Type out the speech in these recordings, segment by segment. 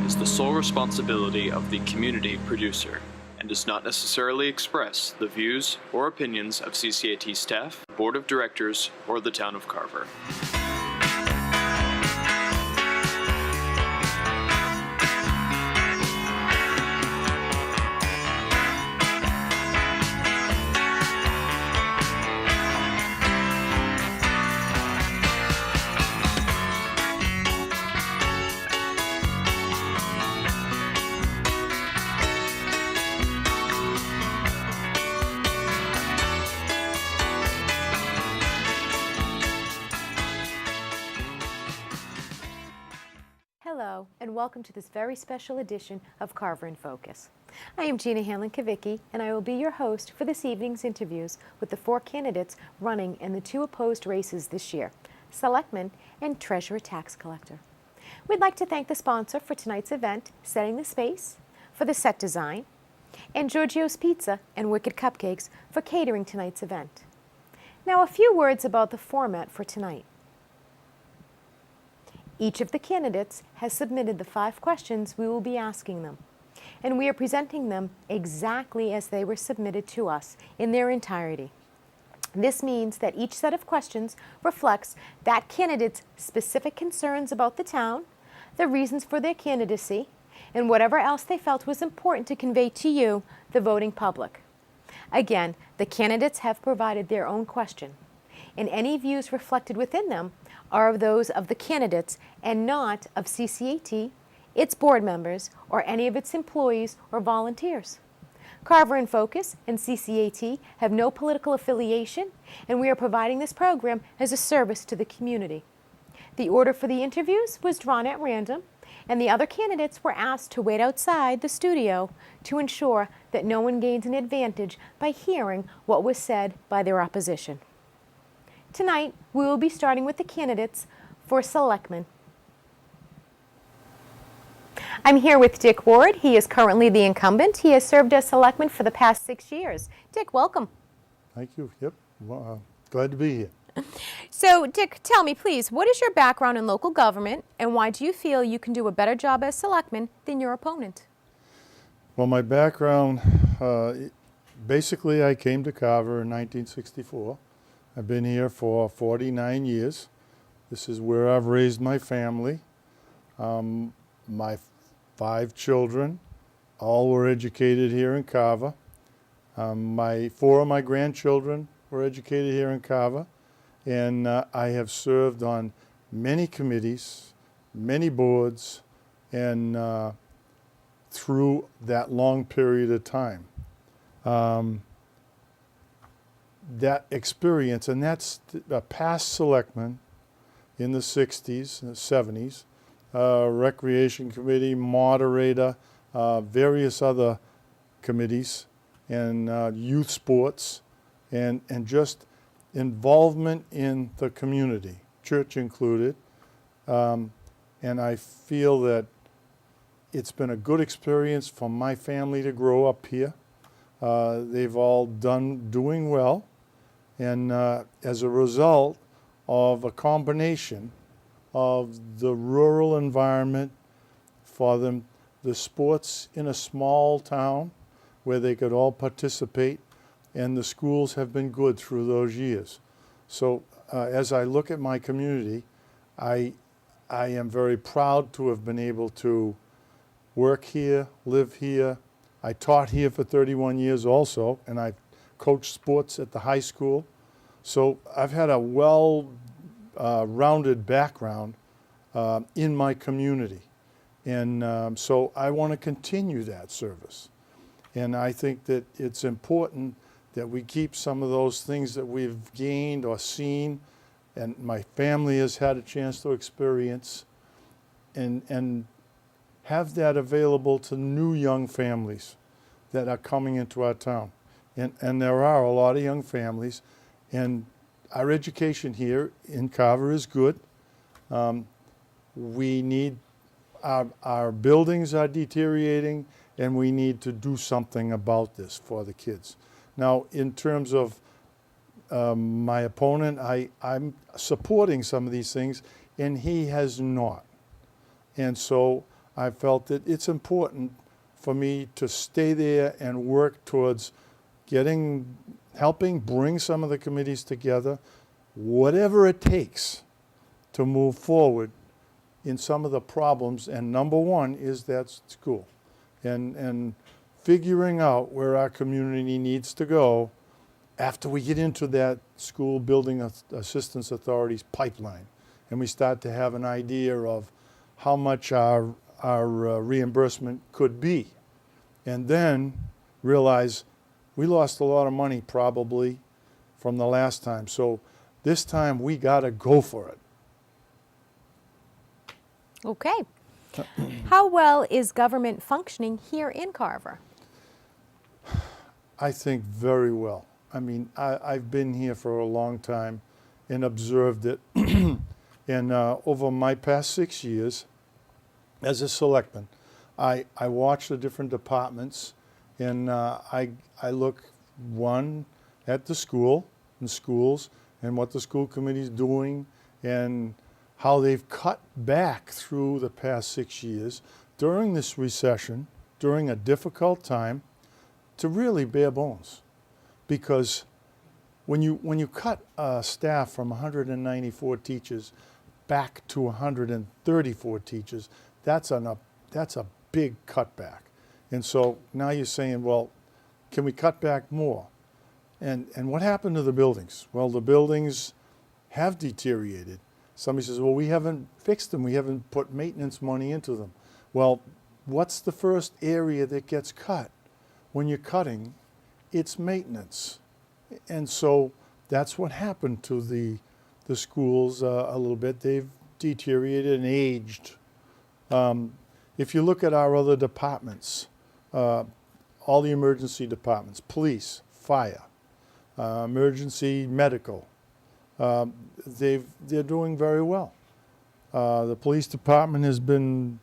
is the sole responsibility of the community producer and does not necessarily express the views or opinions of CCAT staff, board of directors, or the town of Carver. Hello, and welcome to this very special edition of Carver in Focus. I am Gina Hanlon-Kavicki, and I will be your host for this evening's interviews with the 4 candidates running in the 2 opposed races this year, Selectman and Treasurer Tax Collector. We'd like to thank the sponsor for tonight's event, Setting the Space, for the set design, and Giorgio's Pizza and Wicked Cupcakes for catering tonight's event. Now, a few words about the format for tonight. Each of the candidates has submitted the 5 questions we will be asking them, and we are presenting them exactly as they were submitted to us in their entirety. This means that each set of questions reflects that candidate's specific concerns about the town, the reasons for their candidacy, and whatever else they felt was important to convey to you, the voting public. Again, the candidates have provided their own question, and any views reflected within them are of those of the candidates and not of CCAT, its board members, or any of its employees or volunteers. Carver in Focus and CCAT have no political affiliation, and we are providing this program as a service to the community. The order for the interviews was drawn at random, and the other candidates were asked to wait outside the studio to ensure that no one gains an advantage by hearing what was said by their opposition. Tonight, we will be starting with the candidates for Selectman. I'm here with Dick Ward. He is currently the incumbent. He has served as Selectman for the past 6 years. Dick, welcome. Thank you. Yep. Well, glad to be here. So, Dick, tell me, please, what is your background in local government, and why do you feel you can do a better job as Selectman than your opponent? Well, my background, basically I came to Carver in 1964. I've been here for 49 years. This is where I've raised my family. My 5 children all were educated here in Carver. 4 of my grandchildren were educated here in Carver. And I have served on many committees, many boards, and through that long period of time. That experience, and that's a past selectman in the 60s and 70s, recreation committee, moderator, various other committees, and youth sports, and just involvement in the community, church included. And I feel that it's been a good experience for my family to grow up here. They've all doing well. And as a result of a combination of the rural environment for them, the sports in a small town where they could all participate, and the schools have been good through those years. So as I look at my community, I am very proud to have been able to work here, live here. I taught here for 31 years also, and I've coached sports at the high school. So I've had a well-rounded background in my community. And so I want to continue that service. And I think that it's important that we keep some of those things that we've gained or seen and my family has had a chance to experience, and have that available to new young families that are coming into our town. And there are a lot of young families, and our education here in Carver is good. We need, our buildings are deteriorating, and we need to do something about this for the kids. Now, in terms of my opponent, I'm supporting some of these things, and he has not. And so I felt that it's important for me to stay there and work towards helping bring some of the committees together, whatever it takes to move forward in some of the problems. And number one is that school. And figuring out where our community needs to go after we get into that school building assistance authority's pipeline. And we start to have an idea of how much our reimbursement could be. And then realize we lost a lot of money probably from the last time. So this time we got to go for it. Okay. How well is government functioning here in Carver? I think very well. I mean, I've been here for a long time and observed it. And over my past 6 years as a selectman, I watch the different departments, and I look, one, at the school and schools and what the school committee is doing and how they've cut back through the past 6 years during this recession, during a difficult time, to really bare bones. Because when you cut staff from 194 teachers back to 134 teachers, that's a big cutback. And so now you're saying, well, can we cut back more? And what happened to the buildings? Well, the buildings have deteriorated. Somebody says, well, we haven't fixed them. We haven't put maintenance money into them. Well, what's the first area that gets cut? When you're cutting, it's maintenance. And so that's what happened to the schools a little bit. They've deteriorated and aged. If you look at our other departments, all the emergency departments, police, fire, emergency medical, they're doing very well. The police department has been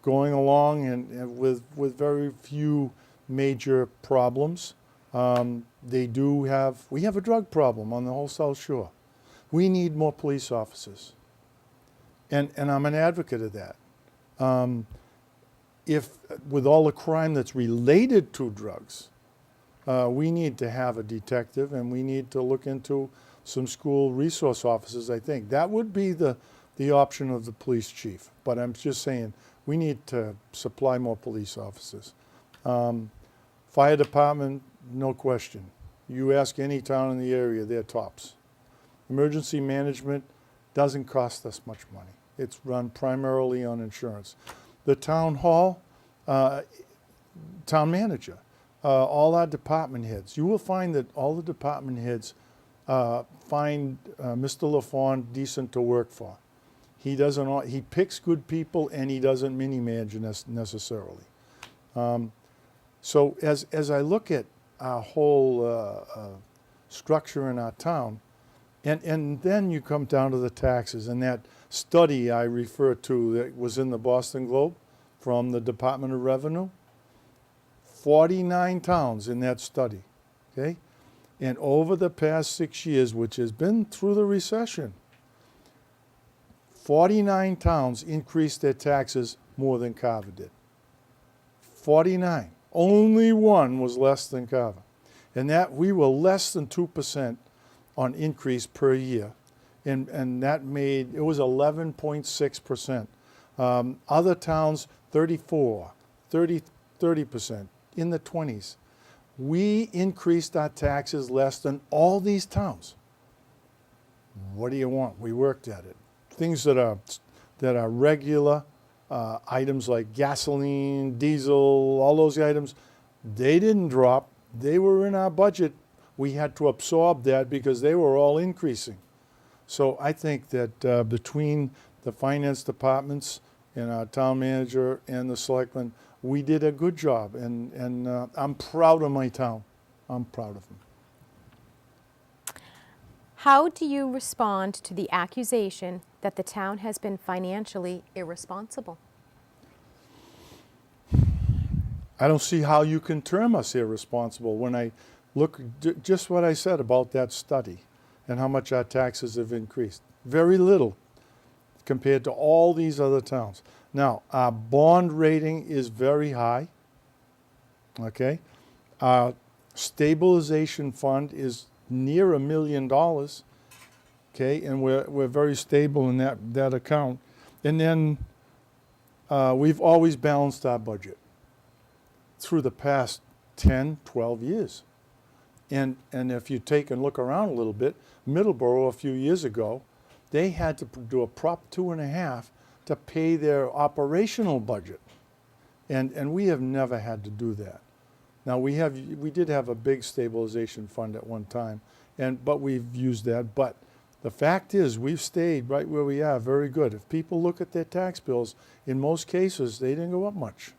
going along and with very few major problems. We have a drug problem on the whole South Shore. We need more police officers. And I'm an advocate of that. If with all the crime that's related to drugs, we need to have a detective and we need to look into some school resource officers, I think. That would be the option of the police chief. But I'm just saying, we need to supply more police officers. Fire department, no question. You ask any town in the area, they're tops. Emergency management doesn't cost us much money. It's run primarily on insurance. The town hall, town manager, all our department heads. You will find that all the department heads find Mr. LaFawn decent to work for. He picks good people and he doesn't mini-manage necessarily. So as I look at our whole structure in our town, and then you come down to the taxes, and that study I refer to that was in the Boston Globe from the Department of Revenue, 49 towns in that study, okay? And over the past 6 years, which has been through the recession, 49 towns increased their taxes more than Carver did. 49. Only one was less than Carver. And that we were less than 2% on increase per year. And that it was 11.6%. Other towns, 34, 30%, in the 20s. We increased our taxes less than all these towns. What do you want? We worked at it. Things that are regular, items like gasoline, diesel, all those items, they didn't drop. They were in our budget. We had to absorb that because they were all increasing. So I think that between the finance departments and our town manager and the selectmen, we did a good job. And I'm proud of my town. I'm proud of them. How do you respond to the accusation that the town has been financially irresponsible? I don't see how you can term us irresponsible when I look just what I said about that study and how much our taxes have increased. Very little compared to all these other towns. Now, our bond rating is very high, okay? Our stabilization fund is near $1 million, okay? And we're very stable in that account. And then we've always balanced our budget through the past 10, 12 years. And if you take and look around a little bit, Middleborough a few years ago, they had to do a Prop 2.5 to pay their operational budget. And we have never had to do that. Now we did have a big stabilization fund at one time, but we've used that. But the fact is we've stayed right where we are, very good. If people look at their tax bills, in most cases, they didn't go up much.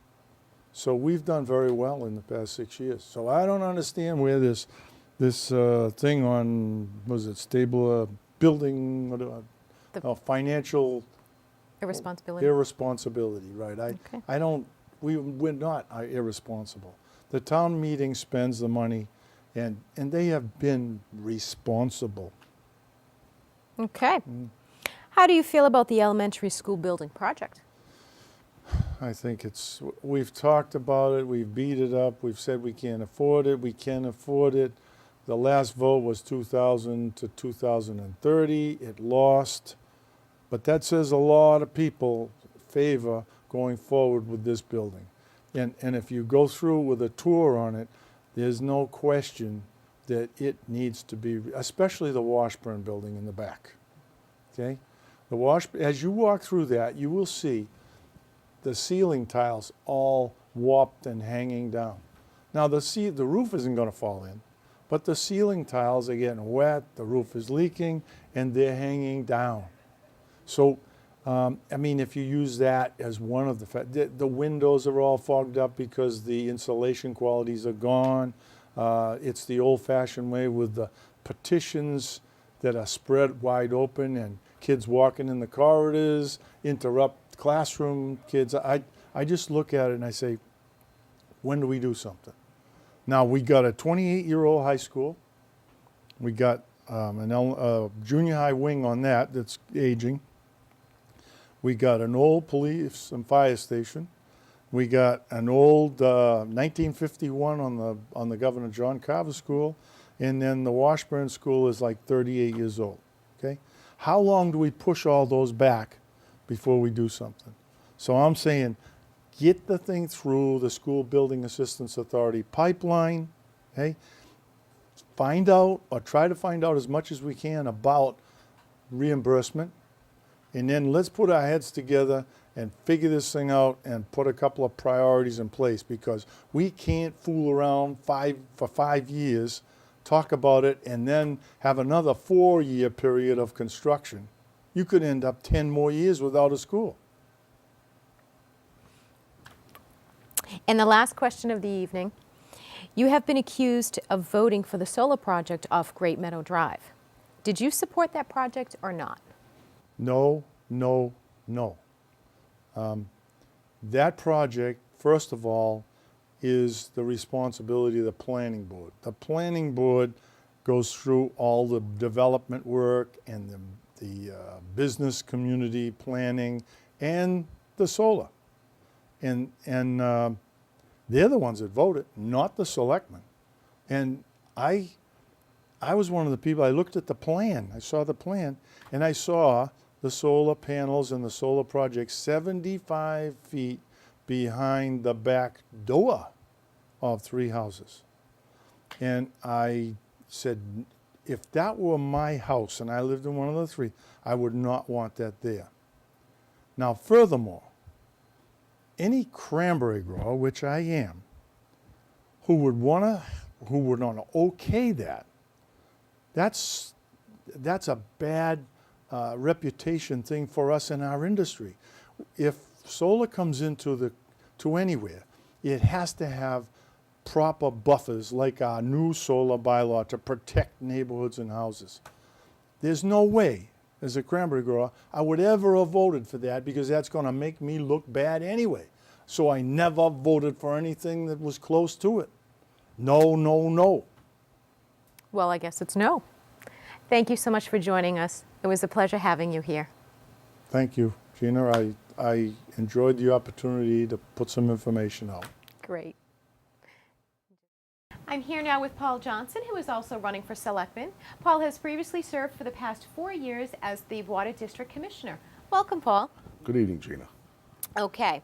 So we've done very well in the past 6 years. So I don't understand where this thing on, was it stable building, financial irresponsibility, right? Okay. We're not irresponsible. The town meeting spends the money, and they have been responsible. Okay. How do you feel about the elementary school building project? I think we've talked about it, we've beat it up, we've said we can't afford it, we can afford it. The last vote was 2000 to 2030, it lost. But that says a lot of people favor going forward with this building. And if you go through with a tour on it, there's no question that it needs to be, especially the Washburn building in the back, okay? As you walk through that, you will see the ceiling tiles all warped and hanging down. Now the roof isn't going to fall in, but the ceiling tiles are getting wet, the roof is leaking, and they're hanging down. So, I mean, if you use that as one of the windows are all fogged up because the insulation qualities are gone. It's the old-fashioned way with the partitions that are spread wide open and kids walking in the corridors, interrupt classroom kids. I just look at it and I say, when do we do something? Now, we got a 28-year-old high school. We got a junior high wing on that's aging. We got an old police and fire station. We got an old 1951 on the Governor John Carver School, and then the Washburn School is like 38 years old, okay? How long do we push all those back before we do something? So I'm saying, get the thing through the School Building Assistance Authority pipeline, okay? Find out, or try to find out as much as we can about reimbursement, and then let's put our heads together and figure this thing out and put a couple of priorities in place, because we can't fool around for 5 years, talk about it, and then have another 4-year period of construction. You could end up 10 more years without a school. And the last question of the evening, you have been accused of voting for the solar project off Great Meadow Drive. Did you support that project or not? No, no, no. That project, first of all, is the responsibility of the planning board. The planning board goes through all the development work and the business community planning and the solar. And they're the ones that voted, not the selectmen. And I was one of the people, I looked at the plan, I saw the plan, and I saw the solar panels and the solar project 75 feet behind the back door of 3 houses. And I said, if that were my house and I lived in one of the 3, I would not want that there. Now, furthermore, any cranberry grower, which I am, who would want to okay that's a bad reputation thing for us in our industry. If solar comes to anywhere, it has to have proper buffers like our new solar bylaw to protect neighborhoods and houses. There's no way, as a cranberry grower, I would ever have voted for that, because that's going to make me look bad anyway. So I never voted for anything that was close to it. No, no, no. Well, I guess it's no. Thank you so much for joining us. It was a pleasure having you here. Thank you, Gina. I enjoyed the opportunity to put some information out. Great. I'm here now with Paul Johnson, who is also running for selectman. Paul has previously served for the past 4 years as the Water District Commissioner. Welcome, Paul. Good evening, Gina. Okay.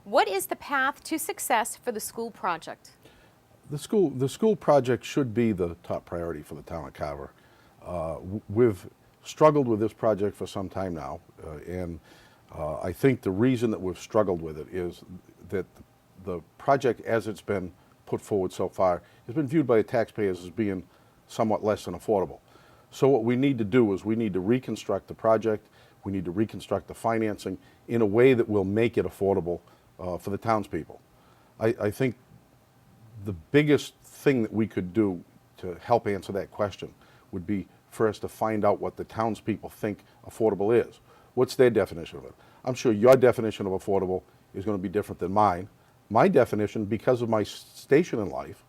What is the path to success for the school project? The school project should be the top priority for the town of Carver. We've struggled with this project for some time now, and I think the reason that we've struggled with it is that the project, as it's been put forward so far, has been viewed by the taxpayers as being somewhat less than affordable. So what we need to do is we need to reconstruct the project, we need to reconstruct the financing in a way that will make it affordable for the townspeople. I think the biggest thing that we could do to help answer that question would be for us to find out what the townspeople think affordable is. What's their definition of it? I'm sure your definition of affordable is going to be different than mine. My definition, because of my station in life,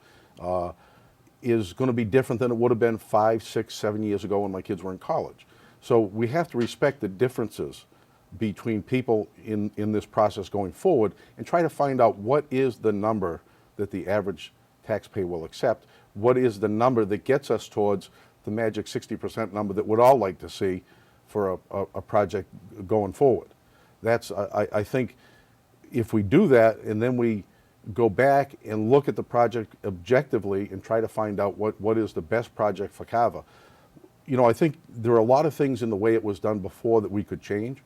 is going to be different than it would have been 5, 6, 7 years ago when my kids were in college. So we have to respect the differences between people in this process going forward and try to find out what is the number that the average taxpayer will accept, what is the number that gets us towards the magic 60% number that we'd all like to see for a project going forward. That's, I think, if we do that and then we go back and look at the project objectively and try to find out what is the best project for Carver. You know, I think there are a lot of things in the way it was done before that we could change.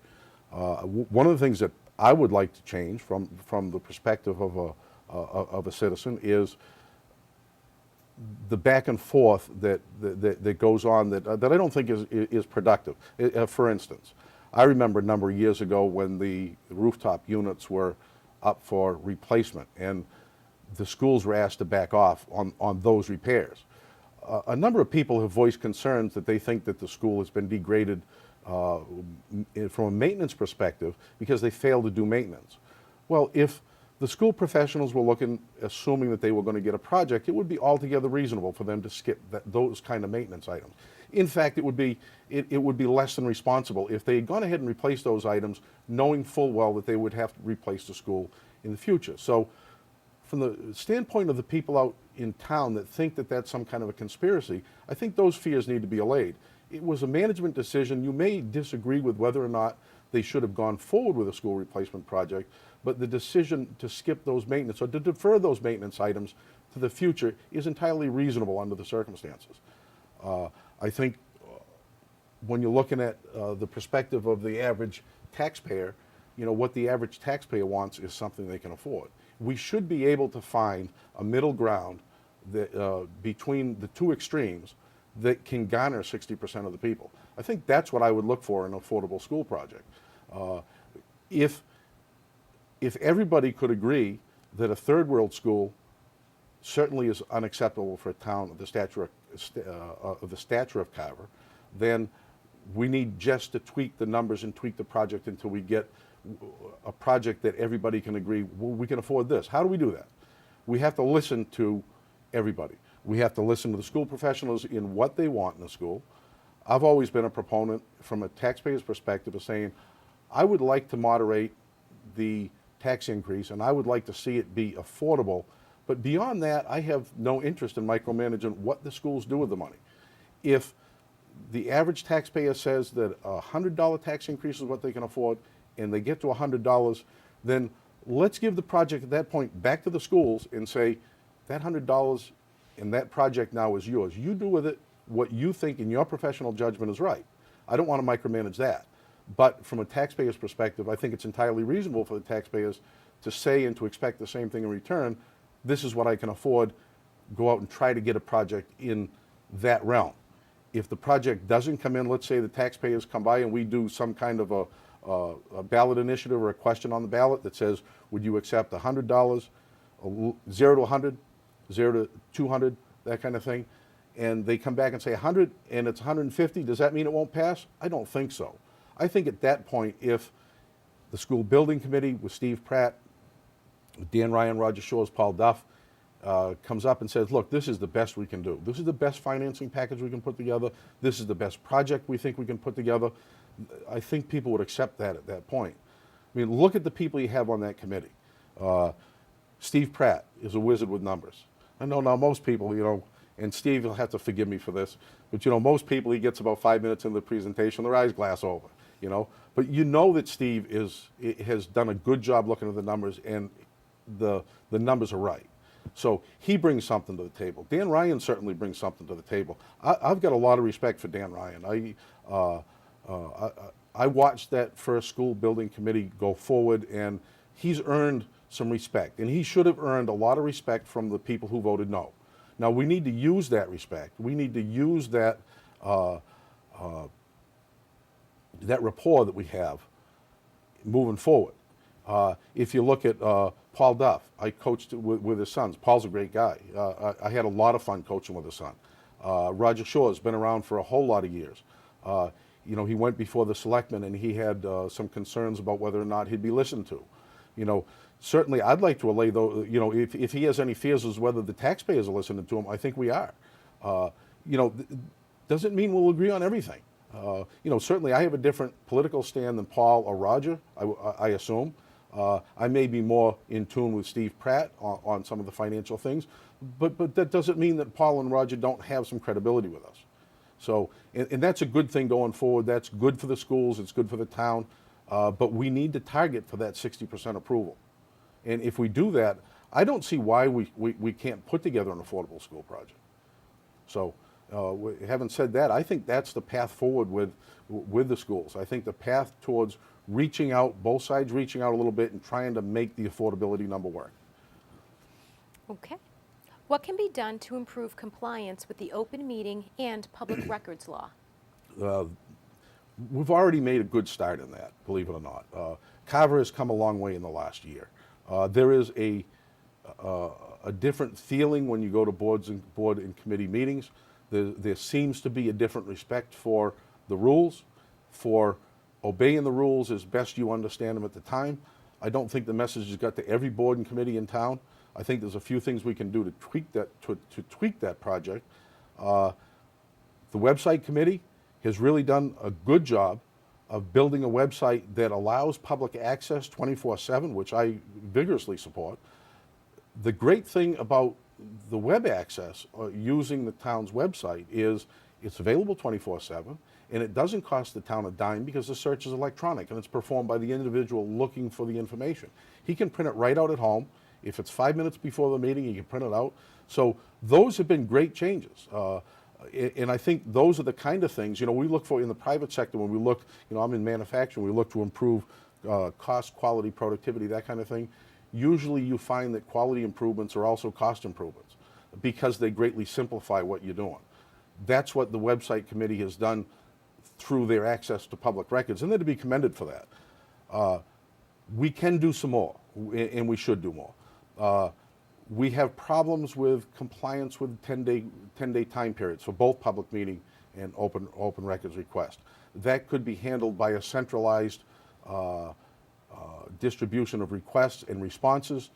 One of the things that I would like to change from the perspective of a citizen is the back and forth that goes on that I don't think is productive. For instance, I remember a number of years ago when the rooftop units were up for replacement and the schools were asked to back off on those repairs. A number of people have voiced concerns that they think that the school has been degraded from a maintenance perspective because they failed to do maintenance. Well, if the school professionals were assuming that they were going to get a project, it would be altogether reasonable for them to skip those kind of maintenance items. In fact, it would be less than responsible if they had gone ahead and replaced those items, knowing full well that they would have to replace the school in the future. So, from the standpoint of the people out in town that think that that's some kind of a conspiracy, I think those fears need to be allayed. It was a management decision. You may disagree with whether or not they should have gone forward with a school replacement project, but the decision to skip those maintenance or to defer those maintenance items to the future is entirely reasonable under the circumstances. I think when you're looking at the perspective of the average taxpayer, you know, what the average taxpayer wants is something they can afford. We should be able to find a middle ground that, between the two extremes that can garner 60% of the people. I think that's what I would look for in an affordable school project. If everybody could agree that a third world school certainly is unacceptable for a town of the stature of Carver, then we need just to tweak the numbers and tweak the project until we get a project that everybody can agree, well, we can afford this. How do we do that? We have to listen to everybody. We have to listen to the school professionals in what they want in the school. I've always been a proponent from a taxpayer's perspective of saying, I would like to moderate the tax increase and I would like to see it be affordable. But beyond that, I have no interest in micromanaging what the schools do with the money. If the average taxpayer says that a $100 tax increase is what they can afford and they get to $100, then let's give the project at that point back to the schools and say, that $100 and that project now is yours. You do with it what you think in your professional judgment is right. I don't want to micromanage that. But from a taxpayer's perspective, I think it's entirely reasonable for the taxpayers to say and to expect the same thing in return. This is what I can afford. Go out and try to get a project in that realm. If the project doesn't come in, let's say the taxpayers come by and we do some kind of a ballot initiative or a question on the ballot that says, would you accept $100, 0 to 100, 0 to 200, that kind of thing, and they come back and say 100 and it's 150, does that mean it won't pass? I don't think so. I think at that point, if the school building committee with Steve Pratt, Dan Ryan, Roger Shores, Paul Duff, comes up and says, look, this is the best we can do. This is the best financing package we can put together. This is the best project we think we can put together. I think people would accept that at that point. I mean, look at the people you have on that committee. Steve Pratt is a wizard with numbers. I know now most people, and Steve will have to forgive me for this, but most people, he gets about 5 minutes into the presentation, their eyes glass over, But that Steve has done a good job looking at the numbers, and the numbers are right. So he brings something to the table. Dan Ryan certainly brings something to the table. I've got a lot of respect for Dan Ryan. I watched that first school building committee go forward, and he's earned some respect. And he should have earned a lot of respect from the people who voted no. Now, we need to use that respect. We need to use that that rapport that we have moving forward. If you look at Paul Duff, I coached with his sons. Paul's a great guy. I had a lot of fun coaching with his son. Roger Shore's been around for a whole lot of years. He went before the selectmen, and he had some concerns about whether or not he'd be listened to. Certainly I'd like to allay those, if he has any fears as whether the taxpayers are listening to him, I think we are. Doesn't mean we'll agree on everything. Certainly I have a different political stand than Paul or Roger, I assume. I may be more in tune with Steve Pratt on some of the financial things, but that doesn't mean that Paul and Roger don't have some credibility with us. So, and that's a good thing going forward. That's good for the schools. It's good for the town. But we need to target for that 60% approval. And if we do that, I don't see why we can't put together an affordable school project. So, having said that, I think that's the path forward with the schools. I think the path towards reaching out, both sides reaching out a little bit and trying to make the affordability number work. Okay. What can be done to improve compliance with the open meeting and public records law? We've already made a good start in that, believe it or not. Carver has come a long way in the last year. There is a different feeling when you go to board and committee meetings. There seems to be a different respect for the rules, for obeying the rules as best you understand them at the time. I don't think the message has got to every board and committee in town. I think there's a few things we can do to tweak that project. The website committee has really done a good job of building a website that allows public access 24/7, which I vigorously support. The great thing about the web access using the town's website is it's available 24/7, and it doesn't cost the town a dime because the search is electronic and it's performed by the individual looking for the information. He can print it right out at home. If it's 5 minutes before the meeting, he can print it out. So those have been great changes. And I think those are the kind of things, we look for in the private sector when we look, I'm in manufacturing, we look to improve cost, quality, productivity, that kind of thing. Usually you find that quality improvements are also cost improvements because they greatly simplify what you're doing. That's what the website committee has done through their access to public records, and they're to be commended for that. We can do some more, and we should do more. We have problems with compliance with 10-day time periods for both public meeting and open records request. That could be handled by a centralized distribution of requests and responses,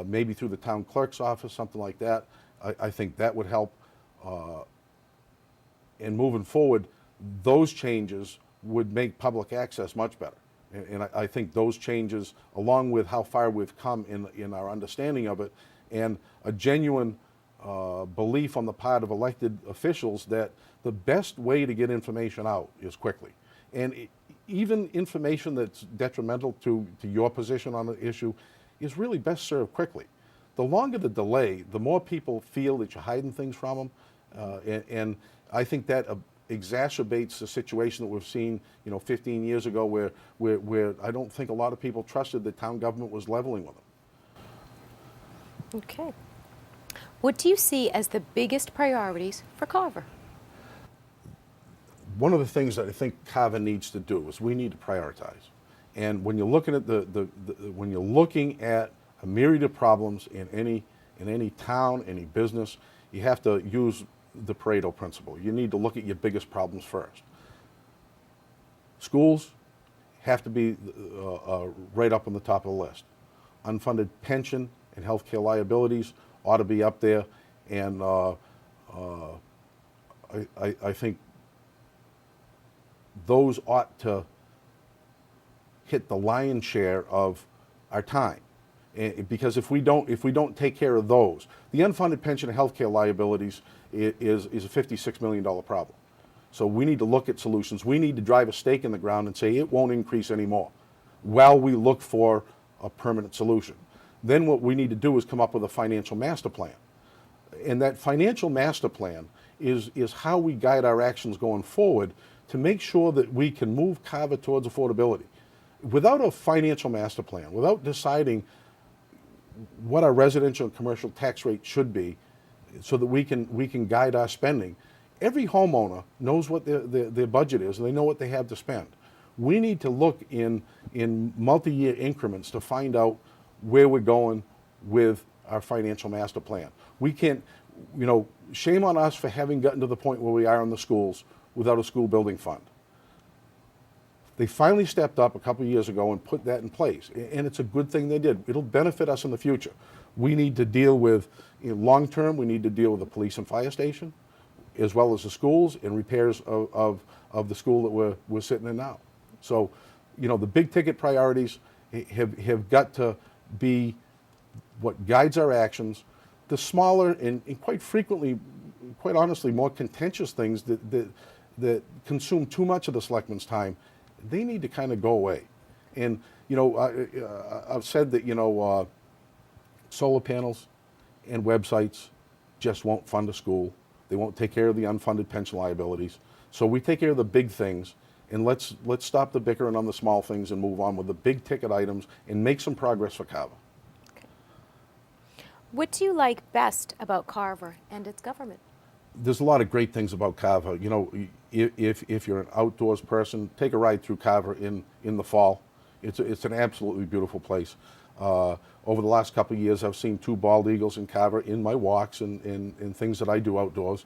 maybe through the town clerk's office, something like that. I think that would help. And moving forward, those changes would make public access much better. And I think those changes, along with how far we've come in our understanding of it, and a genuine belief on the part of elected officials that the best way to get information out is quickly. And even information that's detrimental to your position on the issue is really best served quickly. The longer the delay, the more people feel that you're hiding things from them. And I think that exacerbates the situation that we've seen, 15 years ago where I don't think a lot of people trusted that town government was leveling with them. Okay. What do you see as the biggest priorities for Carver? One of the things that I think Carver needs to do is we need to prioritize. And when you're looking at when you're looking at a myriad of problems in any town, any business, you have to use the Pareto principle. You need to look at your biggest problems first. Schools have to be right up on the top of the list. Unfunded pension and healthcare liabilities ought to be up there, and I think those ought to hit the lion's share of our time. Because if we don't take care of those, the unfunded pension and healthcare liabilities is a $56 million problem. So we need to look at solutions. We need to drive a stake in the ground and say it won't increase anymore while we look for a permanent solution. Then what we need to do is come up with a financial master plan. And that financial master plan is how we guide our actions going forward to make sure that we can move Carver towards affordability. Without a financial master plan, without deciding what our residential and commercial tax rate should be so that we can guide our spending, every homeowner knows what their budget is and they know what they have to spend. We need to look in multi-year increments to find out where we're going with our financial master plan. We can't, shame on us for having gotten to the point where we are in the schools without a school building fund. They finally stepped up a couple of years ago and put that in place, and it's a good thing they did. It'll benefit us in the future. We need to deal with, long term, we need to deal with the police and fire station, as well as the schools and repairs of the school that we're sitting in now. So, the big ticket priorities have got to be what guides our actions. The smaller and quite frequently, quite honestly, more contentious things that consume too much of the selectmen's time, they need to kind of go away. And, I've said that, solar panels and websites just won't fund a school. They won't take care of the unfunded pension liabilities. So we take care of the big things, and let's stop the bickering on the small things and move on with the big ticket items and make some progress for Carver. Okay. What do you like best about Carver and its government? There's a lot of great things about Carver. If you're an outdoors person, take a ride through Carver in the fall. It's an absolutely beautiful place. Over the last couple of years, I've seen 2 bald eagles in Carver in my walks and things that I do outdoors.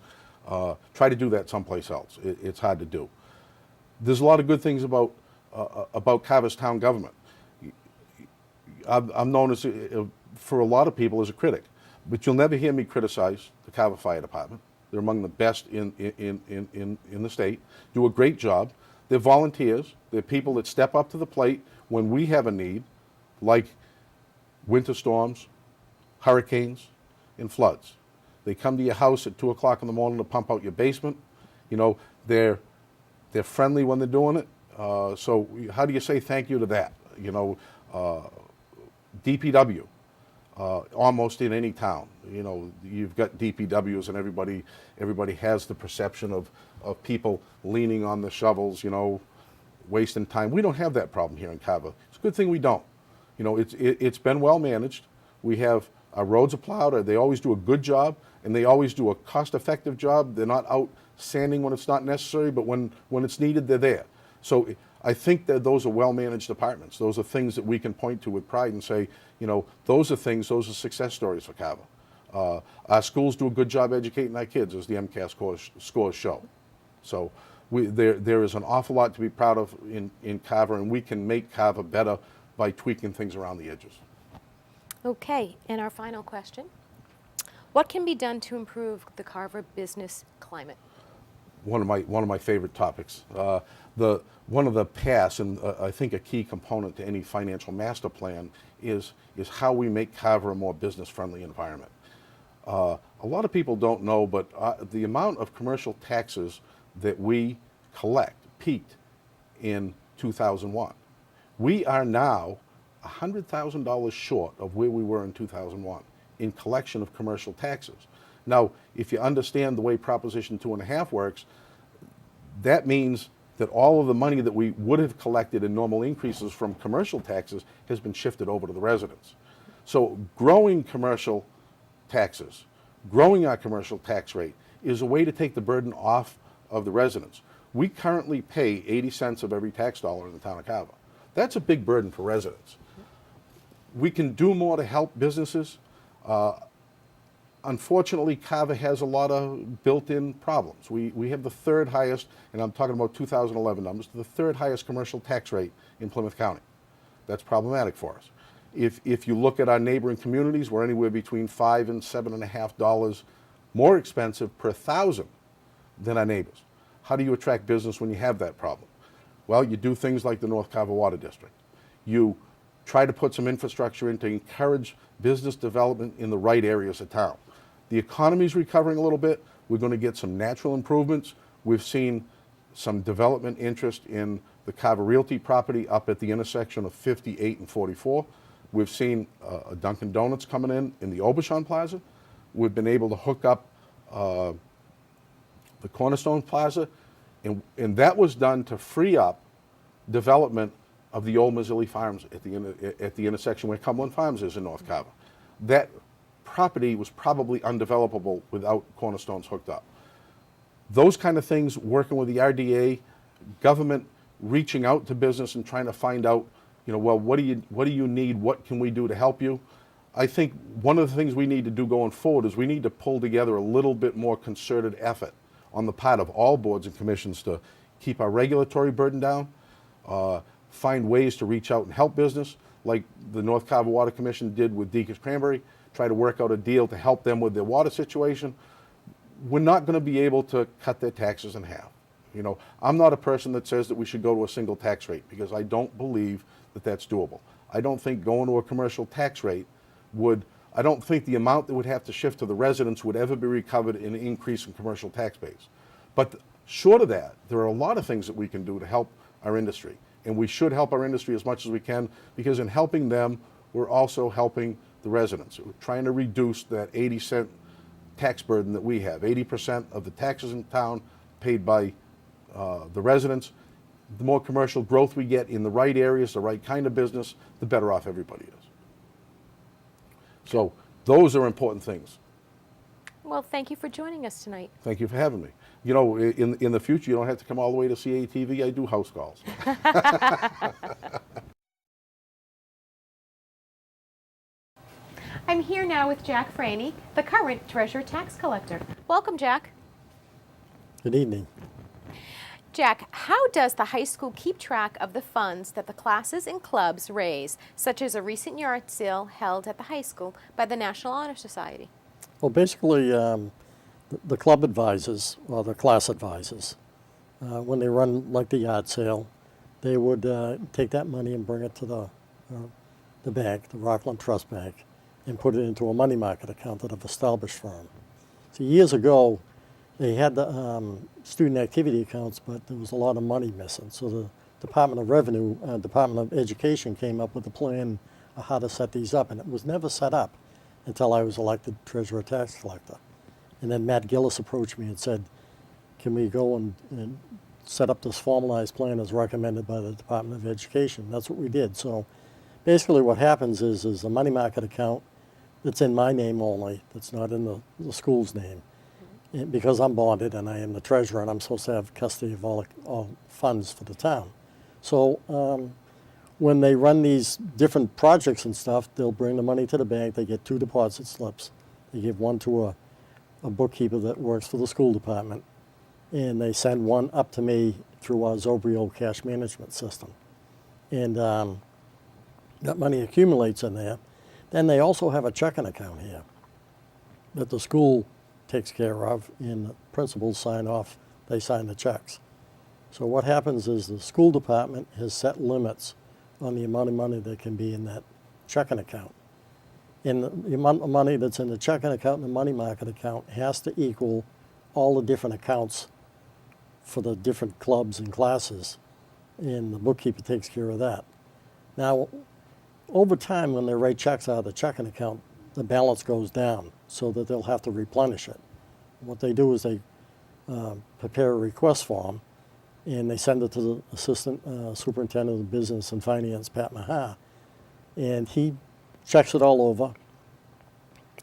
Try to do that someplace else. It's hard to do. There's a lot of good things about Carver's town government. I'm known as, for a lot of people, as a critic, but you'll never hear me criticize the Carver Fire Department. They're among the best in the state, do a great job. They're volunteers. They're people that step up to the plate when we have a need, like winter storms, hurricanes, and floods. They come to your house at 2 o'clock in the morning to pump out your basement. They're friendly when they're doing it. So how do you say thank you to that? DPW. Almost in any town, you've got DPWs, and everybody has the perception of people leaning on the shovels, wasting time. We don't have that problem here in Carver. It's a good thing we don't. It's been well managed. We have our roads are plowed. They always do a good job, and they always do a cost-effective job. They're not out sanding when it's not necessary, but when it's needed, they're there. So I think that those are well-managed departments. Those are things that we can point to with pride and say, those are success stories for Carver. Our schools do a good job educating our kids, as the MCAS scores show. So there is an awful lot to be proud of in Carver, and we can make Carver better by tweaking things around the edges. Okay, and our final question. What can be done to improve the Carver business climate? One of my favorite topics. One of the paths, and I think a key component to any financial master plan is how we make Carver a more business-friendly environment. A lot of people don't know, but the amount of commercial taxes that we collect peaked in 2001. We are now $100,000 short of where we were in 2001 in collection of commercial taxes. Now, if you understand the way Proposition 2.5 works, that means that all of the money that we would have collected in normal increases from commercial taxes has been shifted over to the residents. So growing commercial taxes, growing our commercial tax rate is a way to take the burden off of the residents. We currently pay 80 cents of every tax dollar in the town of Carver. That's a big burden for residents. We can do more to help businesses. Unfortunately, Carver has a lot of built-in problems. We have the 3rd highest, and I'm talking about 2011 numbers, the 3rd highest commercial tax rate in Plymouth County. That's problematic for us. If you look at our neighboring communities, we're anywhere between $5 and $7.50 more expensive per thousand than our neighbors. How do you attract business when you have that problem? Well, you do things like the North Carver Water District. You try to put some infrastructure in to encourage business development in the right areas of town. The economy's recovering a little bit. We're going to get some natural improvements. We've seen some development interest in the Carver Realty property up at the intersection of 58 and 44. We've seen a Dunkin' Donuts coming in the Aubuchon Plaza. We've been able to hook up the Cornerstone Plaza, and that was done to free up development of the old Mazzilli Farms at the intersection where Cumberland Farms is in North Carver. That property was probably undevelopable without Cornerstones hooked up. Those kind of things, working with the RDA, government reaching out to business and trying to find out, well, what do you need? What can we do to help you? I think one of the things we need to do going forward is we need to pull together a little bit more concerted effort on the part of all boards and commissions to keep our regulatory burden down, find ways to reach out and help business, like the North Carver Water Commission did with Deacon's Cranberry, try to work out a deal to help them with their water situation. We're not going to be able to cut their taxes in half. I'm not a person that says that we should go to a single tax rate, because I don't believe that that's doable. I don't think going to a commercial tax rate I don't think the amount that would have to shift to the residents would ever be recovered in an increase in commercial tax base. But short of that, there are a lot of things that we can do to help our industry. And we should help our industry as much as we can, because in helping them, we're also helping the residents. We're trying to reduce that 80-cent tax burden that we have. 80% of the taxes in town paid by the residents. The more commercial growth we get in the right areas, the right kind of business, the better off everybody is. So those are important things. Well, thank you for joining us tonight. Thank you for having me. In the future, you don't have to come all the way to CATV. I do house calls. I'm here now with Jack Franny, the current treasurer tax collector. Welcome, Jack. Good evening. Jack, how does the high school keep track of the funds that the classes and clubs raise, such as a recent yard sale held at the high school by the National Honor Society? Well, basically, the club advisors, or the class advisors, when they run like the yard sale, they would take that money and bring it to the bank, the Rockland Trust Bank, and put it into a money market account that I've established for them. So years ago, they had the student activity accounts, but there was a lot of money missing. So the Department of Revenue, Department of Education came up with a plan of how to set these up, and it was never set up until I was elected treasurer tax collector. And then Matt Gillis approached me and said, can we go and set up this formalized plan as recommended by the Department of Education? That's what we did. So basically what happens is a money market account that's in my name only, that's not in the school's name. And because I'm bonded and I am the treasurer and I'm supposed to have custody of all funds for the town. So when they run these different projects and stuff, they'll bring the money to the bank. They get 2 deposit slips. They give one to a bookkeeper that works for the school department, and they send one up to me through our Zobrio cash management system. And that money accumulates in there. Then they also have a checking account here that the school takes care of, and the principals sign off, they sign the checks. So what happens is the school department has set limits on the amount of money that can be in that checking account. And the amount of money that's in the checking account and the money market account has to equal all the different accounts for the different clubs and classes, and the bookkeeper takes care of that. Now, over time, when they write checks out of the checking account, the balance goes down so that they'll have to replenish it. What they do is they prepare a request form, and they send it to the assistant superintendent of business and finance, Pat Maha, and he checks it all over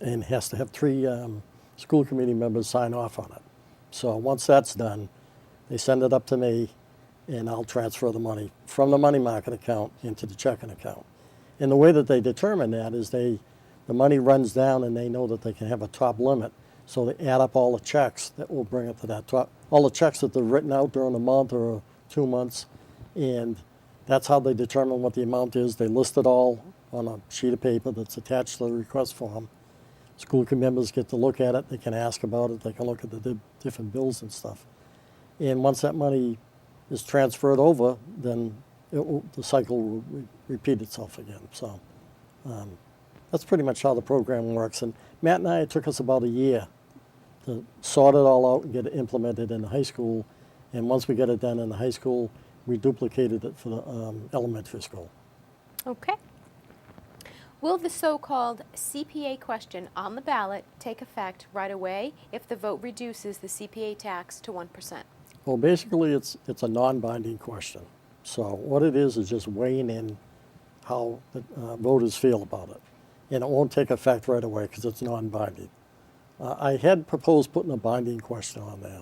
and has to have 3 school committee members sign off on it. So once that's done, they send it up to me, and I'll transfer the money from the money market account into the checking account. And the way that they determine that is the money runs down, and they know that they can have a top limit. So they add up all the checks that will bring it to that top, all the checks that they've written out during a month or 2 months, and that's how they determine what the amount is. They list it all on a sheet of paper that's attached to the request form. School committee members get to look at it. They can ask about it. They can look at the different bills and stuff. And once that money is transferred over, then the cycle will repeat itself again. So that's pretty much how the program works. And Matt and I, it took us about a year to sort it all out and get it implemented in the high school. And once we got it done in the high school, we duplicated it for the elementary school. Okay. Will the so-called CPA question on the ballot take effect right away if the vote reduces the CPA tax to 1%? Well, basically, it's a non-binding question. So what it is just weighing in how the voters feel about it. And it won't take effect right away because it's non-binding. I had proposed putting a binding question on there,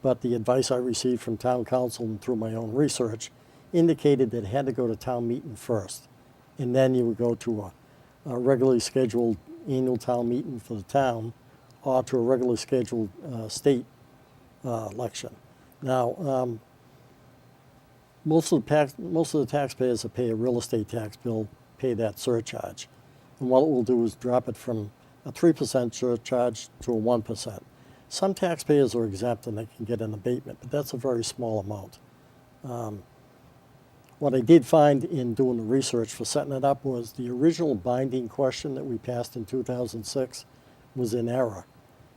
but the advice I received from town council and through my own research indicated that it had to go to town meeting first. And then you would go to a regularly scheduled annual town meeting for the town or to a regularly scheduled state election. Now, most of the taxpayers that pay a real estate tax bill pay that surcharge. And what it will do is drop it from a 3% surcharge to a 1%. Some taxpayers are exempt and they can get an abatement, but that's a very small amount. What I did find in doing the research for setting it up was the original binding question that we passed in 2006 was in error.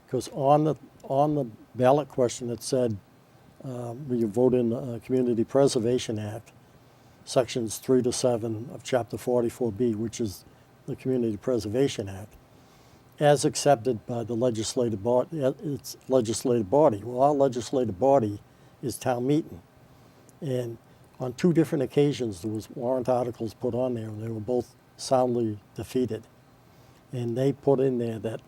Because on the ballot question it said, will you vote in the Community Preservation Act, sections 3 to 7 of Chapter 44B, which is the Community Preservation Act, as accepted by the legislative body, its legislative body. Well, our legislative body is town meeting. And on 2 different occasions, there was warrant articles put on there, and they were both soundly defeated. And they put in there that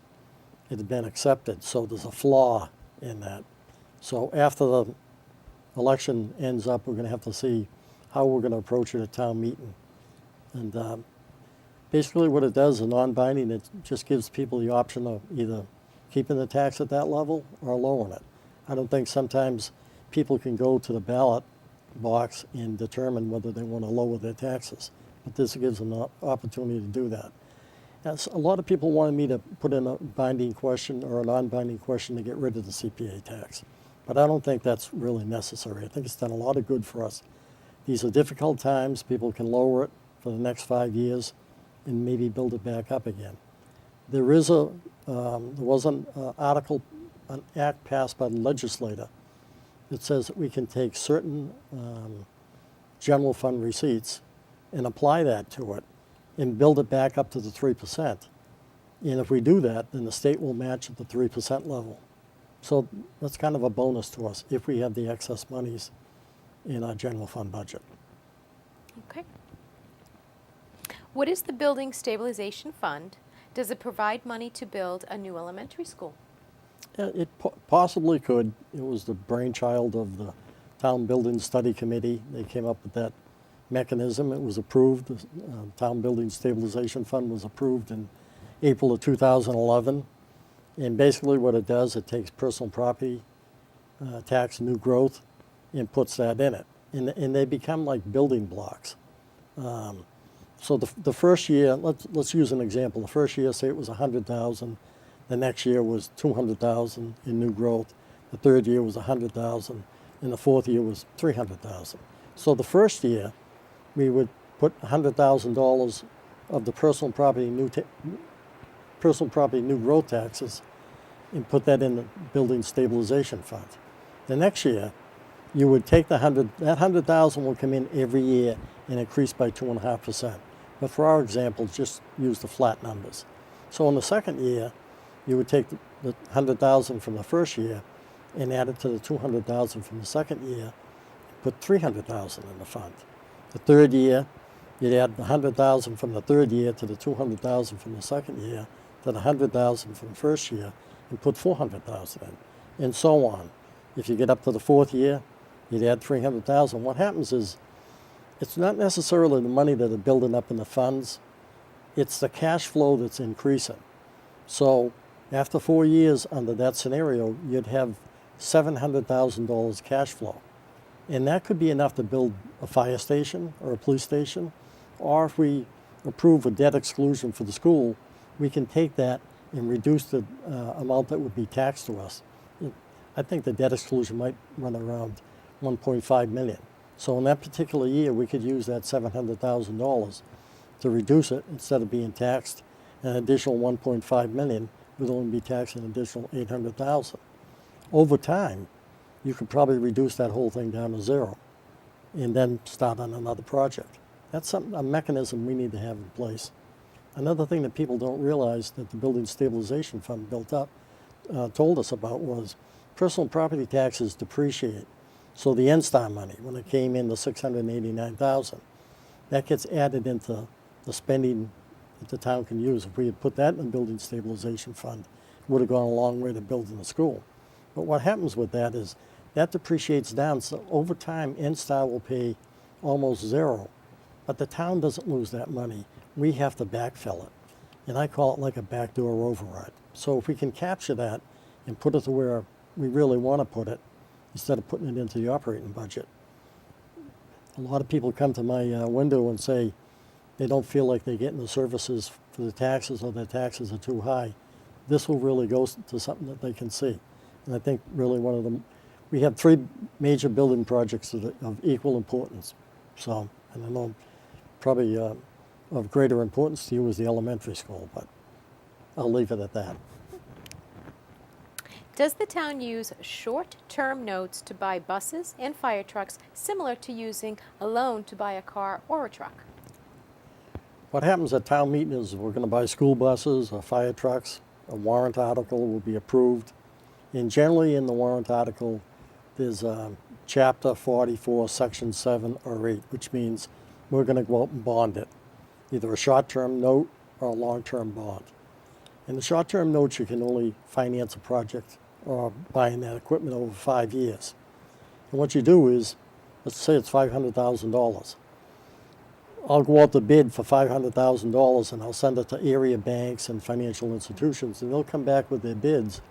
it had been accepted, so there's a flaw in that. So after the election ends up, we're going to have to see how we're going to approach it at town meeting. And basically what it does, a non-binding, it just gives people the option of either keeping the tax at that level or lowering it. I don't think sometimes people can go to the ballot box and determine whether they want to lower their taxes. But this gives them an opportunity to do that. As a lot of people wanted me to put in a binding question or a non-binding question to get rid of the CPA tax. But I don't think that's really necessary. I think it's done a lot of good for us. These are difficult times. People can lower it for the next 5 years and maybe build it back up again. There was an act passed by the legislator that says that we can take certain general fund receipts and apply that to it and build it back up to the 3%. And if we do that, then the state will match at the 3% level. So that's kind of a bonus to us if we have the excess monies in our general fund budget. Okay. What is the Building Stabilization Fund? Does it provide money to build a new elementary school? It possibly could. It was the brainchild of the Town Building Study Committee. They came up with that mechanism. It was approved. The Town Building Stabilization Fund was approved in April of 2011. And basically what it does, it takes personal property tax, new growth, and puts that in it. And they become like building blocks. So the first year, let's use an example. The first year, say it was 100,000. The next year was 200,000 in new growth. The third year was 100,000, and the fourth year was 300,000. So the first year, we would put $100,000 of the personal property new growth taxes and put that in the Building Stabilization Fund. The next year, you would take that 100,000 will come in every year and increase by 2.5%. But for our example, just use the flat numbers. So in the second year, you would take the 100,000 from the first year and add it to the 200,000 from the second year, put 300,000 in the fund. The third year, you'd add the 100,000 from the third year to the 200,000 from the second year to the 100,000 from the first year and put 400,000 in, and so on. If you get up to the fourth year, you'd add 300,000. What happens is, it's not necessarily the money that are building up in the funds, it's the cash flow that's increasing. So after 4 years under that scenario, you'd have $700,000 cash flow. And that could be enough to build a fire station or a police station, or if we approve a debt exclusion for the school, we can take that and reduce the amount that would be taxed to us. I think the debt exclusion might run around 1.5 million. So in that particular year, we could use that $700,000 to reduce it. Instead of being taxed an additional 1.5 million, we'd only be taxed an additional 800,000. Over time, you could probably reduce that whole thing down to zero and then start on another project. That's a mechanism we need to have in place. Another thing that people don't realize that the Building Stabilization Fund told us about was personal property taxes depreciate. So the NSTAR money, when it came in, the $689,000, that gets added into the spending that the town can use. If we had put that in the Building Stabilization Fund, it would have gone a long way to building the school. But what happens with that is that depreciates down, so over time, NSTAR will pay almost zero. But the town doesn't lose that money. We have to backfill it. And I call it like a backdoor override. So if we can capture that and put it to where we really want to put it, instead of putting it into the operating budget. A lot of people come to my window and say they don't feel like they're getting the services for the taxes, or their taxes are too high. This will really go to something that they can see. And I think really one of them, we have 3 major building projects of equal importance. So, and I know probably of greater importance to you is the elementary school, but I'll leave it at that. Does the town use short-term notes to buy buses and fire trucks, similar to using a loan to buy a car or a truck? What happens at town meeting is we're going to buy school buses or fire trucks. A warrant article will be approved. And generally in the warrant article, there's Chapter 44, Section 7 or 8, which means we're going to go out and bond it, either a short-term note or a long-term bond. In the short-term notes, you can only finance a project or buying that equipment over 5 years. And what you do is, let's say it's $500,000. I'll go out to bid for $500,000 and I'll send it to area banks and financial institutions, and they'll come back with their bids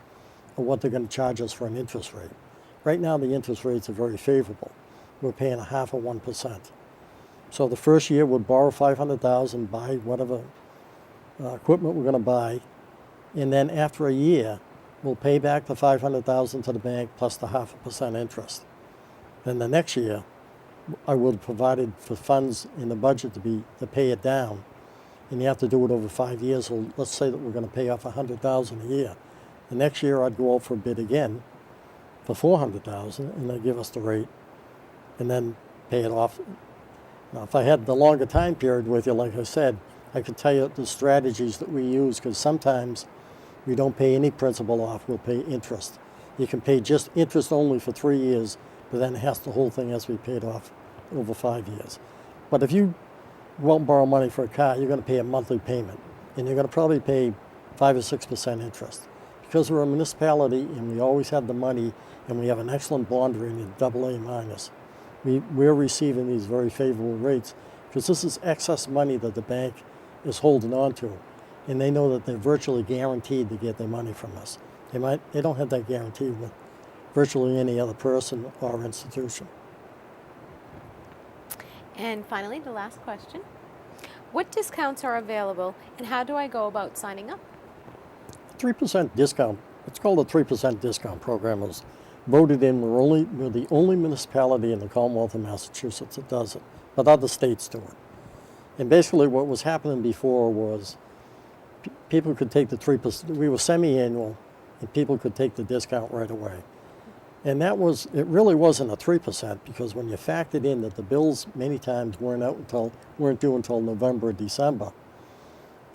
of what they're going to charge us for an interest rate. Right now, the interest rates are very favorable. We're paying 0.5%. So the first year, we'll borrow $500,000, buy whatever equipment we're going to buy, and then after a year, we'll pay back the $500,000 to the bank plus the 0.5% interest. Then the next year, I would have provided for funds in the budget to pay it down, and you have to do it over 5 years. So let's say that we're going to pay off $100,000 a year. The next year, I'd go out for a bid again for $400,000, and they give us the rate, and then pay it off. Now, if I had the longer time period with you, like I said, I could tell you the strategies that we use, because sometimes we don't pay any principal off, we'll pay interest. You can pay just interest only for 3 years, but then the whole thing has to be paid off over 5 years. But if you won't borrow money for a car, you're going to pay a monthly payment, and you're going to probably pay 5 or 6% interest. Because we're a municipality and we always have the money and we have an excellent bond rating, AA-. We're receiving these very favorable rates because this is excess money that the bank is holding on to, and they know that they're virtually guaranteed to get their money from us. They don't have that guarantee with virtually any other person or institution. And finally, the last question. What discounts are available, and how do I go about signing up? 3% discount, it's called a 3% discount program, was voted in. We're the only municipality in the Commonwealth of Massachusetts that does it, but other states do it. And basically what was happening before was people could take the 3%, we were semi-annual, and people could take the discount right away. And it really wasn't a 3%, because when you factored in that the bills many times weren't due until November or December,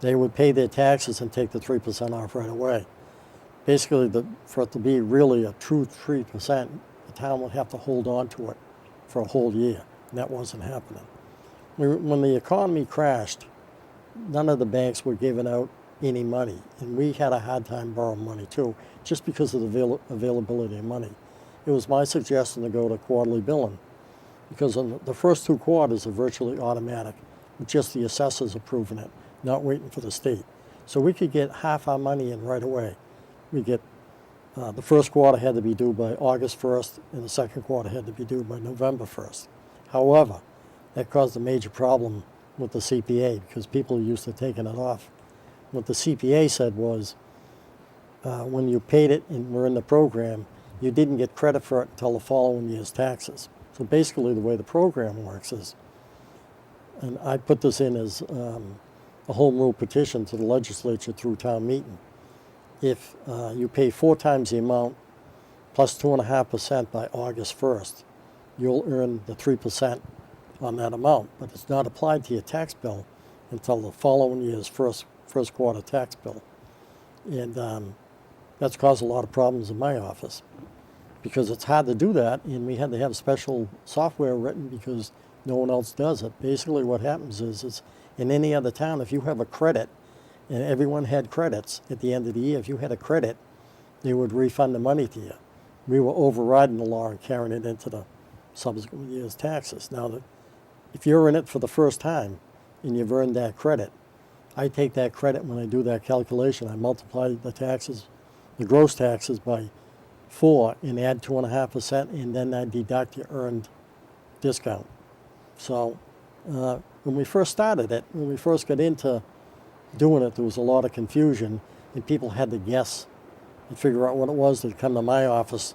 they would pay their taxes and take the 3% off right away. Basically, for it to be really a true 3%, the town would have to hold on to it for a whole year, and that wasn't happening. When the economy crashed, none of the banks were giving out any money, and we had a hard time borrowing money too, just because of the availability of money. It was my suggestion to go to quarterly billing, because the first 2 quarters are virtually automatic, with just the assessors approving it, not waiting for the state. So we could get half our money in right away. We get the first quarter had to be due by August 1st, and the second quarter had to be due by November 1st. However, that caused a major problem with the CPA, because people are used to taking it off. What the CPA said was, when you paid it and were in the program, you didn't get credit for it until the following year's taxes. So basically the way the program works is, and I put this in as a home rule petition to the legislature through town meeting. If you pay 4 times the amount plus 2.5% by August 1st, you'll earn the 3% on that amount, but it's not applied to your tax bill until the following year's first quarter tax bill. And that's caused a lot of problems in my office because it's hard to do that, and we had to have special software written because no one else does it. Basically what happens is in any other town, if you have a credit, and everyone had credits at the end of the year, if you had a credit, they would refund the money to you. We were overriding the law and carrying it into the subsequent year's taxes. Now, if you're in it for the first time and you've earned that credit, I take that credit when I do that calculation. I multiply the taxes, the gross taxes by 4 and add 2.5%, and then I deduct your earned discount. So when we first started it, when we first got into doing it, there was a lot of confusion, and people had to guess and figure out what it was. They'd come to my office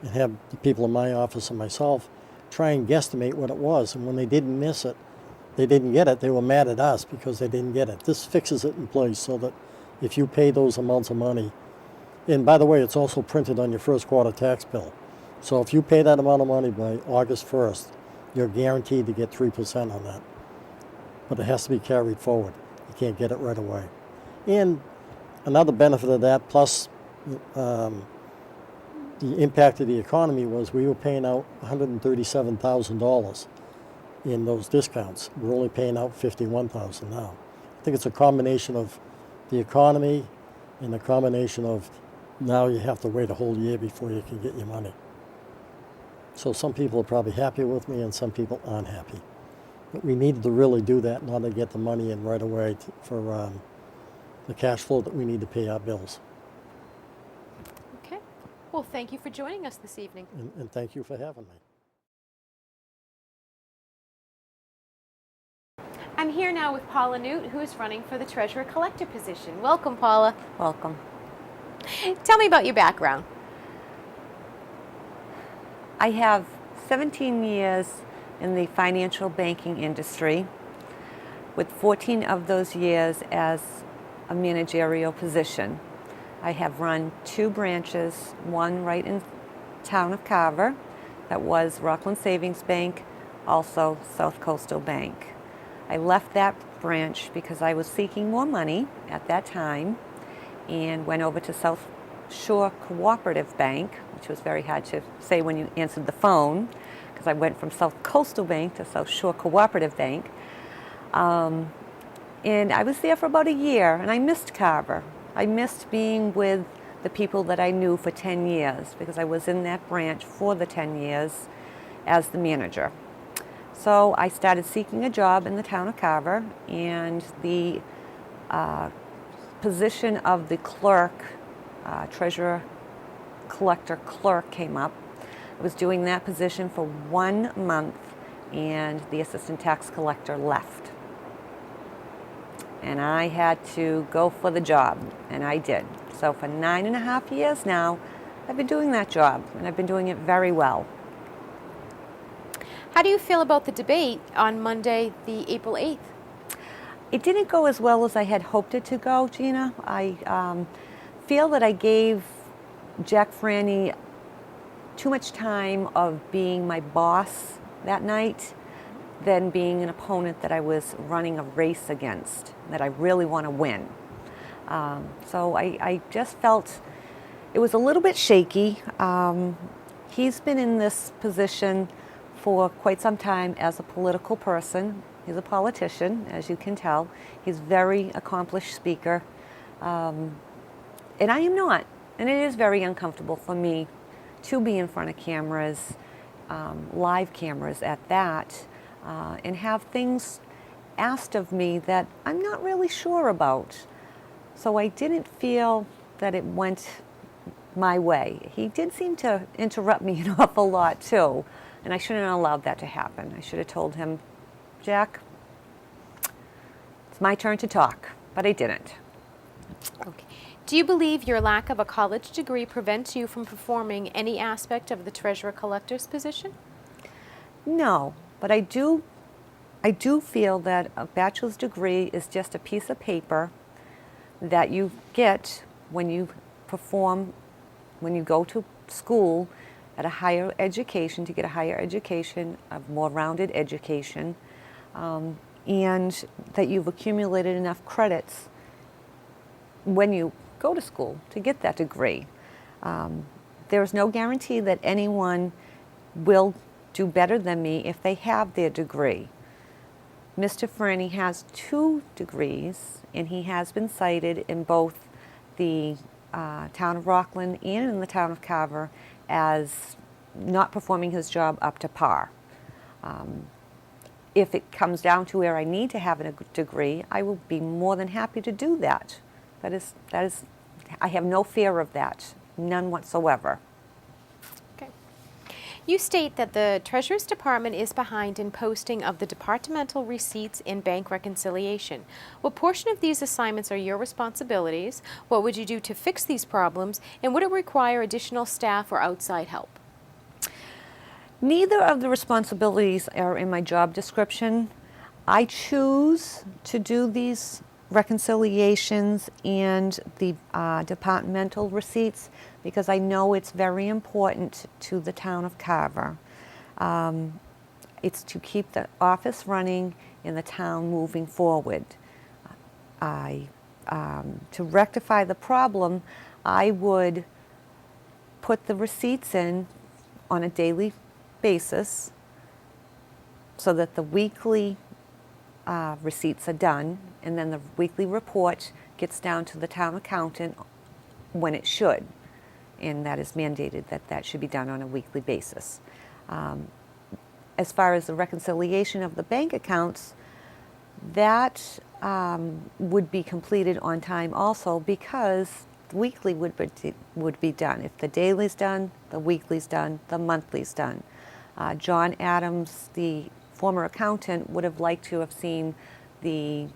and have the people in my office and myself try and guesstimate what it was. And when they didn't miss it, they didn't get it, they were mad at us because they didn't get it. This fixes it in place so that if you pay those amounts of money, and by the way, it's also printed on your first quarter tax bill. So if you pay that amount of money by August 1st, you're guaranteed to get 3% on that. But it has to be carried forward. You can't get it right away. And another benefit of that, plus the impact of the economy, was we were paying out $137,000 in those discounts. We're only paying out $51,000 now. I think it's a combination of the economy and a combination of now you have to wait a whole year before you can get your money. So some people are probably happy with me and some people aren't happy. But we needed to really do that in order to get the money in right away for the cash flow that we need to pay our bills. Okay. Well, thank you for joining us this evening. And thank you for having me. I'm here now with Paula Newt, who's running for the Treasurer Collector position. Welcome, Paula. Welcome. Tell me about your background. I have 17 years in the financial banking industry, with 14 of those years as a managerial position. I have run 2 branches, one right in town of Carver, that was Rockland Savings Bank, also South Coastal Bank. I left that branch because I was seeking more money at that time and went over to South Shore Cooperative Bank, which was very hard to say when you answered the phone, because I went from South Coastal Bank to South Shore Cooperative Bank. And I was there for about a year, and I missed Carver. I missed being with the people that I knew for 10 years, because I was in that branch for the 10 years as the manager. So I started seeking a job in the town of Carver, and the position of the clerk, treasurer collector clerk, came up. I was doing that position for 1 month, and the assistant tax collector left. And I had to go for the job, and I did. So for 9.5 years now, I've been doing that job, and I've been doing it very well. How do you feel about the debate on Monday, the April 8th? It didn't go as well as I had hoped it to go, Gina. I feel that I gave Jack Franny too much time of being my boss that night than being an opponent that I was running a race against, that I really want to win. So I just felt it was a little bit shaky. He's been in this position for quite some time as a political person. He's a politician, as you can tell. He's a very accomplished speaker. And I am not. And it is very uncomfortable for me to be in front of cameras, live cameras at that, and have things asked of me that I'm not really sure about. So I didn't feel that it went my way. He did seem to interrupt me an awful lot too, and I shouldn't have allowed that to happen. I should have told him, Jack, it's my turn to talk, but I didn't. Okay. Do you believe your lack of a college degree prevents you from performing any aspect of the treasurer collector's position? No, but I do feel that a bachelor's degree is just a piece of paper that you get when you perform, when you go to school at a higher education, to get a higher education, a more rounded education, and that you've accumulated enough credits when you go to school to get that degree. There is no guarantee that anyone will do better than me if they have their degree. Mr. Franny has 2 degrees, and he has been cited in both the town of Rockland and in the town of Carver as not performing his job up to par. If it comes down to where I need to have a degree, I will be more than happy to do that. That is, I have no fear of that, none whatsoever. Okay. You state that the Treasurer's Department is behind in posting of the departmental receipts in bank reconciliation. What portion of these assignments are your responsibilities? What would you do to fix these problems? And would it require additional staff or outside help? Neither of the responsibilities are in my job description. I choose to do these reconciliations and the departmental receipts because I know it's very important to the town of Carver. It's to keep the office running and the town moving forward. To rectify the problem, I would put the receipts in on a daily basis so that the weekly receipts are done, and then the weekly report gets down to the town accountant when it should, and that is mandated that that should be done on a weekly basis. As far as the reconciliation of the bank accounts, that would be completed on time also because weekly would be done. If the daily's done, the weekly's done, the monthly's done. John Adams, the former accountant, would have liked to have seen the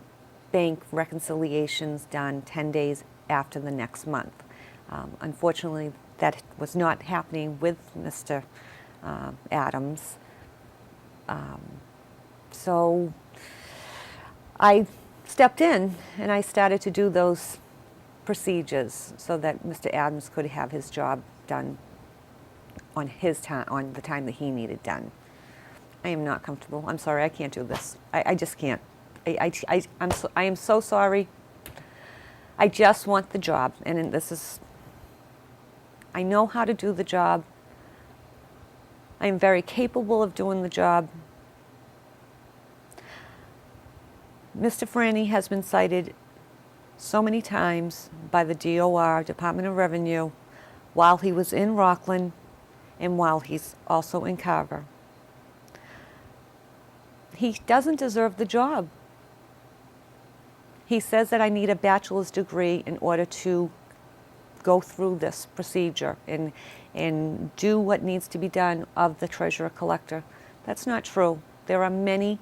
bank reconciliations done 10 days after the next month. Unfortunately, that was not happening with Mr. Adams. So I stepped in and I started to do those procedures so that Mr. Adams could have his job done on his time, on the time that he needed done. I am not comfortable. I'm sorry, I can't do this. I just can't. I am so sorry. I just want the job, and this is, I know how to do the job. I am very capable of doing the job. Mr. Franny has been cited so many times by the DOR, Department of Revenue, while he was in Rockland and while he's also in Carver. He doesn't deserve the job. He says that I need a bachelor's degree in order to go through this procedure and do what needs to be done of the treasurer collector. That's not true. There are many,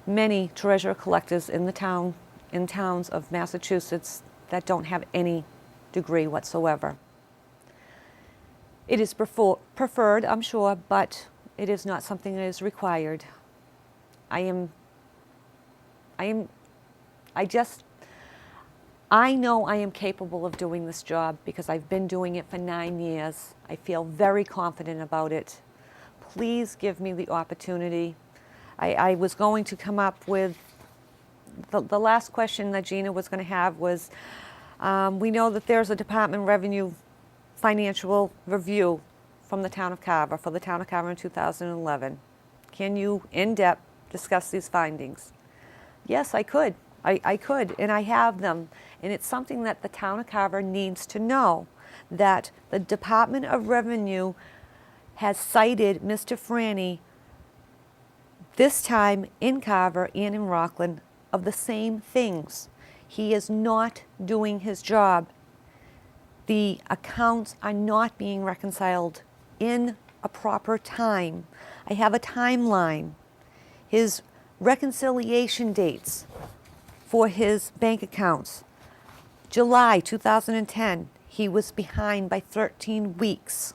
many treasurer collectors in the town, in towns of Massachusetts that don't have any degree whatsoever. It is preferred, I'm sure, but it is not something that is required. I know I am capable of doing this job because I've been doing it for 9 years. I feel very confident about it. Please give me the opportunity. I was going to come up with, the last question that Gina was going to have was, we know that there's a Department of Revenue financial review from the town of Carver, for the town of Carver in 2011. Can you, in depth, discuss these findings? Yes, I could. I could, and I have them. And it's something that the town of Carver needs to know, that the Department of Revenue has cited Mr. Franny this time in Carver and in Rockland of the same things. He is not doing his job. The accounts are not being reconciled in a proper time. I have a timeline. His reconciliation dates for his bank accounts. July 2010, he was behind by 13 weeks.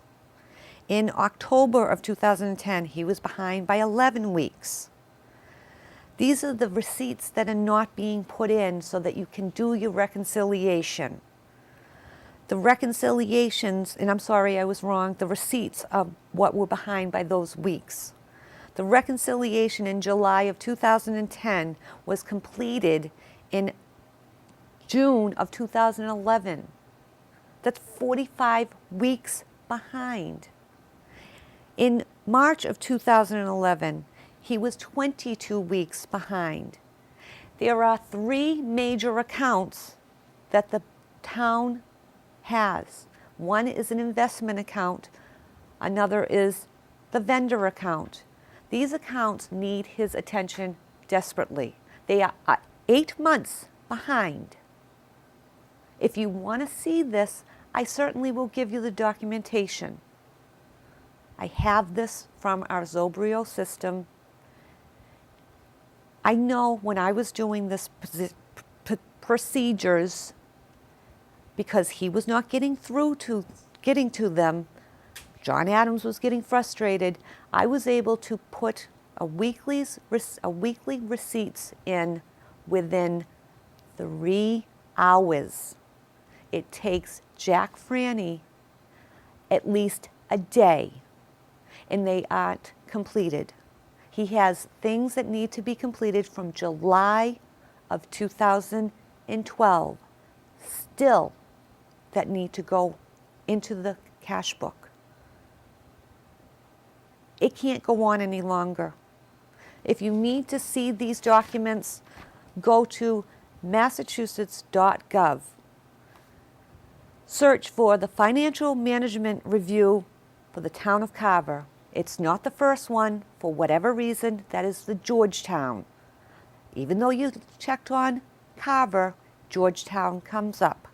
In October of 2010, he was behind by 11 weeks. These are the receipts that are not being put in so that you can do your reconciliation. The reconciliations, and I'm sorry I was wrong, the receipts of what were behind by those weeks. The reconciliation in July of 2010 was completed in June of 2011. That's 45 weeks behind. In March of 2011, he was 22 weeks behind. There are 3 major accounts that the town has. One is an investment account, another is the vendor account. These accounts need his attention desperately. They are 8 months behind. If you want to see this, I certainly will give you the documentation. I have this from our Zobrio system. I know when I was doing this procedures, because he was not getting to them, John Adams was getting frustrated, I was able to put a weekly receipts in within 3 hours. It takes Jack Franny at least a day, and they aren't completed. He has things that need to be completed from July of 2012 still that need to go into the cash book. It can't go on any longer. If you need to see these documents, go to massachusetts.gov. Search for the Financial Management Review for the town of Carver. It's not the first one. For whatever reason, that is the Georgetown. Even though you checked on Carver, Georgetown comes up.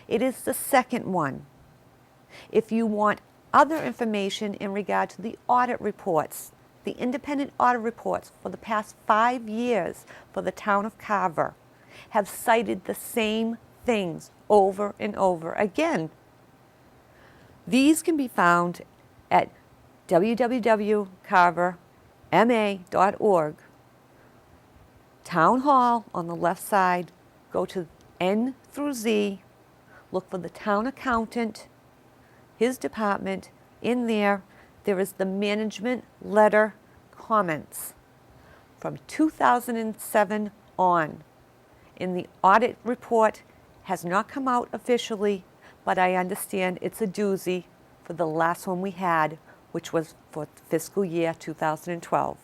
It is the second one. If you want other information in regard to the audit reports, the independent audit reports for the past 5 years for the town of Carver have cited the same things over and over again. These can be found at www.carverma.org. Town Hall on the left side, go to N through Z, look for the town accountant, his department. In there is the management letter comments from 2007 on. In the audit report has not come out officially, but I understand it's a doozy for the last one we had, which was for fiscal year 2012.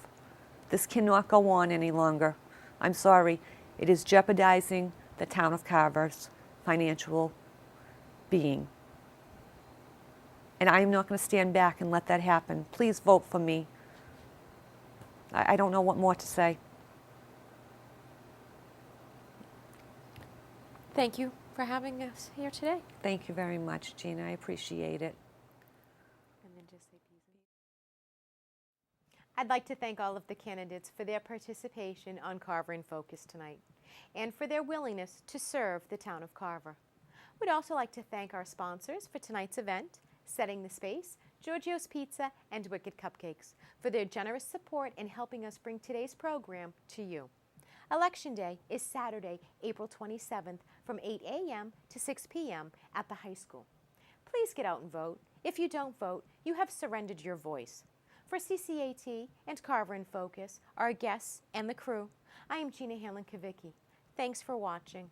This cannot go on any longer. I'm sorry, it is jeopardizing the town of Carver's financial being. And I am not going to stand back and let that happen. Please vote for me. I don't know what more to say. Thank you for having us here today. Thank you very much, Gina. I appreciate it. And then just say peace. I'd like to thank all of the candidates for their participation on Carver in Focus tonight and for their willingness to serve the town of Carver. We'd also like to thank our sponsors for tonight's event, Setting the Space, Giorgio's Pizza, and Wicked Cupcakes, for their generous support in helping us bring today's program to you. Election Day is Saturday, April 27th from 8 a.m. to 6 p.m. at the high school. Please get out and vote. If you don't vote, you have surrendered your voice. For CCAT and Carver in Focus, our guests and the crew, I am Gina Hanlon-Kavicki. Thanks for watching.